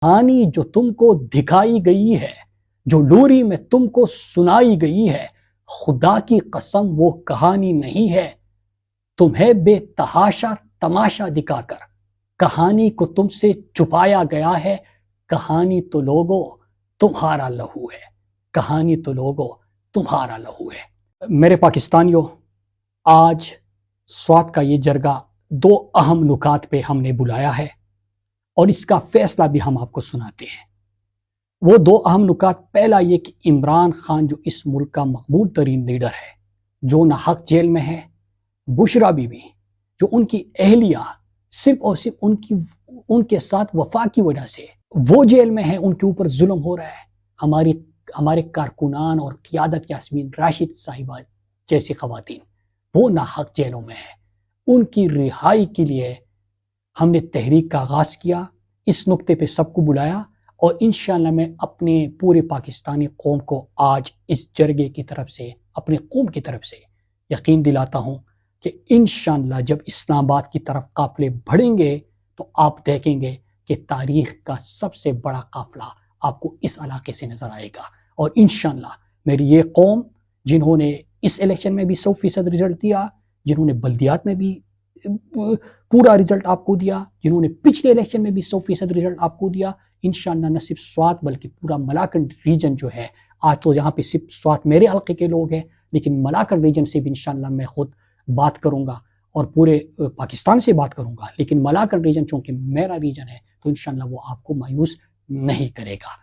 कहानी जो तुमको दिखाई गई है, जो लोरी में तुमको सुनाई गई है, खुदा की कसम वो कहानी नहीं है। तुम्हें बेतहाशा तमाशा दिखाकर कहानी को तुमसे छुपाया गया है। कहानी तो लोगों तुम्हारा लहू है, कहानी तो लोगों तुम्हारा लहू है। मेरे पाकिस्तानियों, आज स्वात का ये जरगा दो अहम नुकात पे हमने बुलाया है और इसका फैसला भी हम आपको सुनाते हैं। वो दो अहम नुकात, पहला ये कि इमरान खान जो इस मुल्क का मकबूल तरीन लीडर है, जो ना हक जेल में है, बुशरा बीबी जो उनकी अहलिया सिर्फ और सिर्फ उनके साथ वफा की वजह से वो जेल में है, उनके ऊपर जुल्म हो रहा है। हमारे कारकुनान और क़ियादत यास्मीन राशिद साहिबा जैसी ख़वातीन वो ना हक जेलों में है। उनकी रिहाई के लिए हमने तहरीक का आगाज़ किया, इस नुक्ते पे सबको बुलाया और इंशाअल्लाह मैं अपने पूरे पाकिस्तानी कौम को आज इस जरगे की तरफ से, अपने कौम की तरफ से यकीन दिलाता हूँ कि इंशाअल्लाह जब इस्लामाबाद की तरफ काफ़िले बढ़ेंगे तो आप देखेंगे कि तारीख़ का सबसे बड़ा काफ़िला आपको इस इलाके से नज़र आएगा। और इंशाअल्लाह मेरी ये कौम, जिन्होंने इस इलेक्शन में भी 100% रिज़ल्ट दिया, जिन्होंने बल्दियात में भी पूरा रिज़ल्ट आपको दिया, जिन्होंने पिछले इलेक्शन में भी 100% रिज़ल्ट आपको दिया, इंशाअल्लाह न सिर्फ स्वात बल्कि पूरा मलाकंड रीजन जो है, आज तो यहाँ पे सिर्फ स्वात मेरे हल्के के लोग हैं, लेकिन मलाकंड रीजन से भी इंशाअल्लाह मैं खुद बात करूँगा और पूरे पाकिस्तान से बात करूँगा। लेकिन मलाकंड रीजन चूँकि मेरा रीजन है तो इंशाअल्लाह वो आपको मायूस नहीं करेगा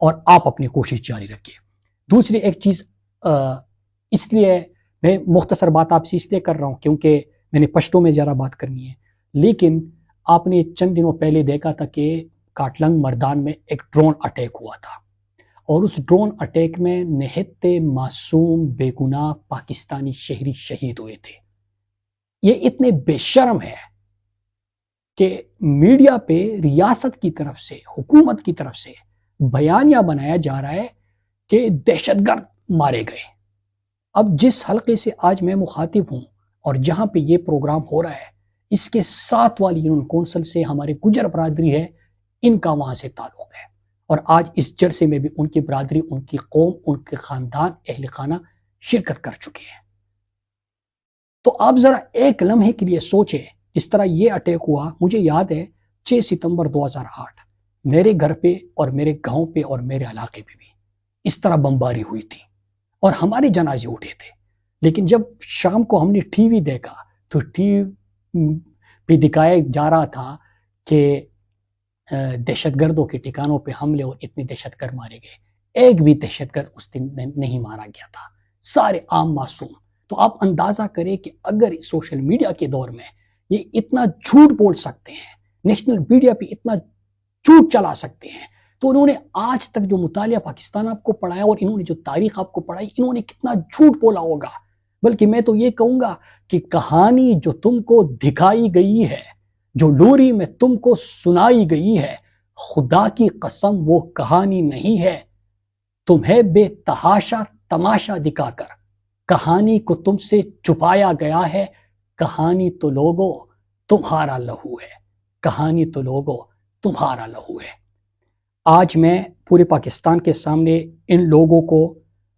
और आप अपनी कोशिश जारी रखिए। दूसरी एक चीज़, इसलिए मैं मुख्तसर बात आपसे इसलिए कर रहा हूँ क्योंकि मैंने पश्तो में ज़रा बात करनी है, लेकिन आपने चंद दिनों पहले देखा था कि काटलंग मर्दान में एक ड्रोन अटैक हुआ था और उस ड्रोन अटैक में निहत्ते मासूम बेगुनाह पाकिस्तानी शहरी शहीद हुए थे। ये इतने बेशर्म है कि मीडिया पे रियासत की तरफ से, हुकूमत की तरफ से बयानिया बनाया जा रहा है कि दहशतगर्द मारे गए। अब जिस हल्के से आज मैं मुखातिब हूँ और जहाँ पे ये प्रोग्राम हो रहा है, इसके साथ वाली यूनियन कौंसिल से हमारे गुजर बरादरी है, इनका वहाँ से ताल्लुक़ है और आज इस जलसे में भी उनकी बरादरी, उनकी कौम, उनके ख़ानदान, अहल खाना शिरकत कर चुके हैं। तो आप ज़रा एक लम्हे के लिए सोचें, जिस तरह ये अटैक हुआ, मुझे याद है 6 सितंबर 2008 मेरे घर पे और मेरे गांव पे और मेरे इलाके पे भी इस तरह बमबारी हुई थी और हमारे जनाजे उठे थे। लेकिन जब शाम को हमने टीवी देखा तो टीवी पे दिखाया जा रहा था कि दहशतगर्दों के ठिकानों पे हमले और इतने दहशतगर्द मारे गए। एक भी दहशतगर्द उस दिन नहीं मारा गया था, सारे आम मासूम। तो आप अंदाजा करें कि अगर सोशल मीडिया के दौर में ये इतना झूठ बोल सकते हैं, नेशनल मीडिया पे इतना झूठ चला सकते हैं, तो उन्होंने आज तक जो मुतालिया पाकिस्तान आपको पढ़ाया और इन्होंने जो तारीख आपको पढ़ाई, इन्होंने कितना झूठ बोला होगा। बल्कि मैं तो ये कहूँगा कि कहानी जो तुमको दिखाई गई है, जो लोरी में तुमको सुनाई गई है, खुदा की कसम वो कहानी नहीं है। तुम्हें बेतहाशा तमाशा दिखाकर कहानी को तुमसे छुपाया गया है। कहानी तो लोगों तुम्हारा लहू है, कहानी तो लोगों तुम्हारा लहू है। आज मैं पूरे पाकिस्तान के सामने इन लोगों को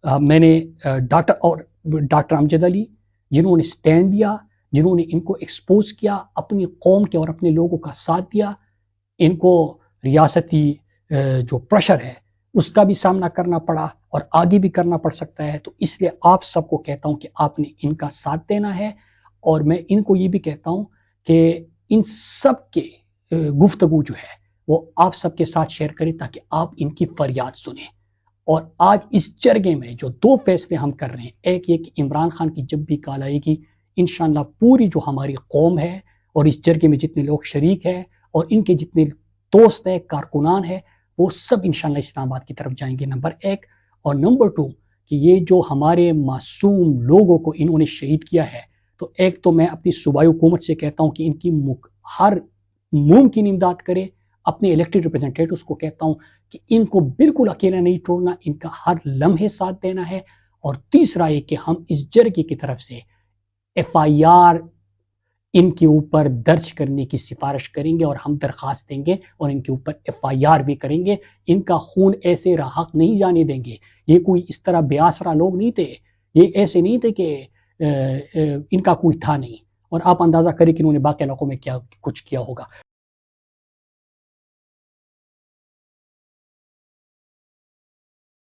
मैंने डॉक्टर अमजद अली, जिन्होंने स्टैंड लिया, जिन्होंने इनको एक्सपोज किया, अपनी कौम के और अपने लोगों का साथ दिया, इनको रियासती जो प्रेशर है उसका भी सामना करना पड़ा और आगे भी करना पड़ सकता है। तो इसलिए आप सबको कहता हूं कि आपने इनका साथ देना है और मैं इनको ये भी कहता हूं कि इन सब के गुफ्तगू जो है वो आप सबके साथ शेयर करें ताकि आप इनकी फरियाद सुने। और आज इस जरगे में जो दो फैसले हम कर रहे हैं, एक ये कि इमरान खान की जब भी कॉल आएगी, इंशाअल्लाह पूरी जो हमारी कौम है और इस जरगे में जितने लोग शरीक हैं और इनके जितने दोस्त हैं, कारकुनान हैं, वो सब इंशाअल्लाह इस्लामाबाद की तरफ जाएंगे, नंबर एक। और नंबर 2 कि ये जो हमारे मासूम लोगों को इन्होंने शहीद किया है, तो एक तो मैं अपनी सूबाई हुकूमत से कहता हूँ कि इनकी हर मुमकिन इमदाद करे। अपने इलेक्टेड रिप्रेजेंटेटिव्स को कहता हूँ कि इनको बिल्कुल अकेला नहीं छोड़ना, इनका हर लम्हे साथ देना है। और तीसरा ये कि हम इस जरगे की तरफ से FIR ان کے اوپر درج کرنے کی سفارش کریں گے اور ہم درخواست دیں گے اور ان کے اوپر FIR بھی کریں گے. ان کا خون ایسے راحق نہیں جانے دیں گے. یہ کوئی اس طرح بے آسرا لوگ نہیں تھے، یہ ایسے نہیں تھے کہ ان کا کوئی تھا نہیں. اور آپ اندازہ کریں کہ انہوں نے باقی علاقوں میں کیا کچھ کیا ہوگا.